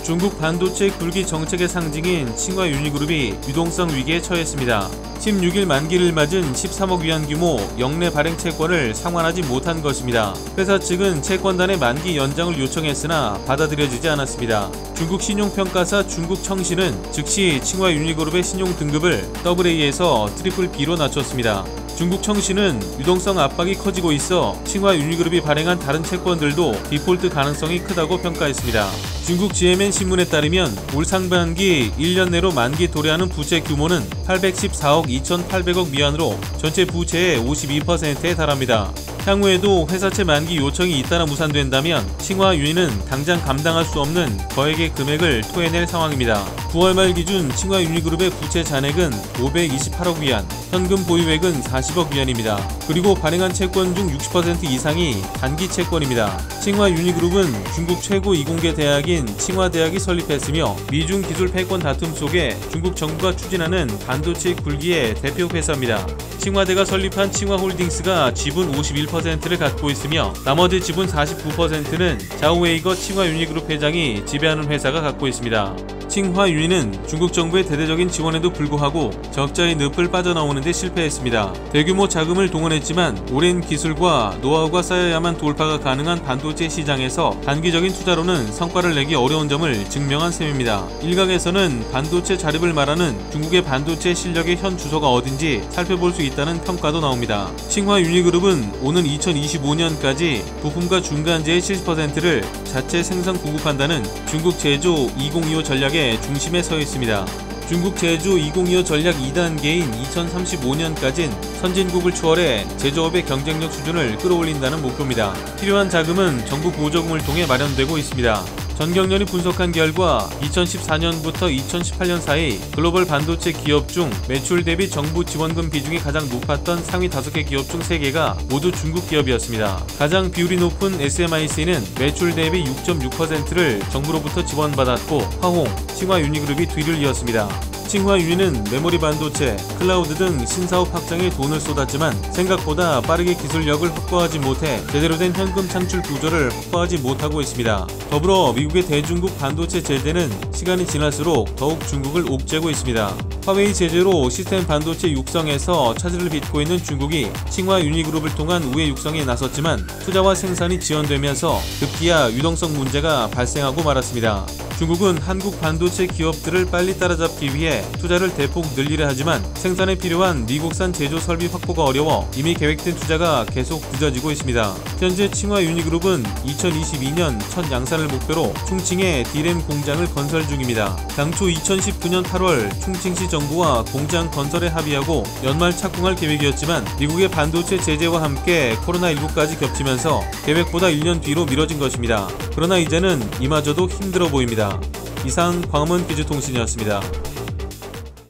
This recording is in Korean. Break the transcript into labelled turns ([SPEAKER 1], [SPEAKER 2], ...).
[SPEAKER 1] 중국 반도체 굴기 정책의 상징인 칭화 유니그룹이 유동성 위기에 처했습니다. 16일 만기를 맞은 13억 위안 규모 영내 발행 채권을 상환하지 못한 것입니다. 회사 측은 채권단의 만기 연장을 요청했으나 받아들여지지 않았습니다. 중국 신용평가사 중국청신은 즉시 칭화 유니그룹의 신용 등급을 AA에서 BBB로 낮췄습니다. 중국 청신은 유동성 압박이 커지고 있어 칭화 유니그룹이 발행한 다른 채권들도 디폴트 가능성이 크다고 평가했습니다. 중국 GMN 신문에 따르면 올 상반기 1년 내로 만기 도래하는 부채 규모는 814억 2,800억 위안으로 전체 부채의 52%에 달합니다. 향후에도 회사채 만기 요청이 잇따라 무산된다면 칭화 유니는 당장 감당할 수 없는 거액의 금액을 토해낼 상황입니다. 9월 말 기준 칭화 유니그룹의 부채 잔액은 528억 위안, 현금 보유액은 40억 위안입니다. 그리고 발행한 채권 중 60% 이상이 단기 채권입니다. 칭화 유니그룹은 중국 최고 이공계 대학인 칭화대학이 설립했으며 미중 기술 패권 다툼 속에 중국 정부가 추진하는 반도체 굴기의 대표 회사입니다. 칭화대가 설립한 칭화홀딩스가 지분 51%를 갖고 있으며 나머지 지분 49%는 자오웨이거 칭화 유니그룹 회장이 지배하는 회사가 갖고 있습니다. 칭화 유니는 중국 정부의 대대적인 지원에도 불구하고 적자의 늪을 빠져나오는 데 실패했습니다. 대규모 자금을 동원했지만 오랜 기술과 노하우가 쌓여야만 돌파가 가능한 반도체 시장에서 단기적인 투자로는 성과를 내기 어려운 점을 증명한 셈입니다. 일각에서는 반도체 자립을 말하는 중국의 반도체 실력의 현 주소가 어딘지 살펴볼 수 있다는 평가도 나옵니다. 칭화 유니그룹은 오는 2025년까지 부품과 중간재의 70%를 자체 생산 공급한다는 중국 제조 2025 전략의 중심에 서 있습니다. 중국 제조 2025 전략 2단계인 2035년까진 선진국을 초월해 제조업의 경쟁력 수준을 끌어올린다는 목표입니다. 필요한 자금은 정부 보조금을 통해 마련되고 있습니다. 전경련이 분석한 결과 2014년부터 2018년 사이 글로벌 반도체 기업 중 매출 대비 정부 지원금 비중이 가장 높았던 상위 5개 기업 중 3개가 모두 중국 기업이었습니다. 가장 비율이 높은 SMIC는 매출 대비 6.6%를 정부로부터 지원받았고 화홍, 칭화 유니그룹이 뒤를 이었습니다. 칭화 유니는 메모리 반도체, 클라우드 등 신사업 확장에 돈을 쏟았지만 생각보다 빠르게 기술력을 확보하지 못해 제대로 된 현금 창출 구조를 확보하지 못하고 있습니다. 더불어 미국의 대중국 반도체 제재는 시간이 지날수록 더욱 중국을 옥죄고 있습니다. 화웨이 제재로 시스템 반도체 육성에서 차질을 빚고 있는 중국이 칭화 유니그룹을 통한 우회 육성에 나섰지만 투자와 생산이 지연되면서 급기야 유동성 문제가 발생하고 말았습니다. 중국은 한국 반도체 기업들을 빨리 따라잡기 위해 투자를 대폭 늘리려 하지만 생산에 필요한 미국산 제조 설비 확보가 어려워 이미 계획된 투자가 계속 늦어지고 있습니다. 현재 칭화 유니그룹은 2022년 첫 양산을 목표로 충칭에 D램 공장을 건설 중입니다. 당초 2019년 8월 충칭시 정부와 공장 건설에 합의하고 연말 착공할 계획이었지만 미국의 반도체 제재와 함께 코로나19까지 겹치면서 계획보다 1년 뒤로 미뤄진 것입니다. 그러나 이제는 이마저도 힘들어 보입니다. 이상 광화문 기주통신이었습니다.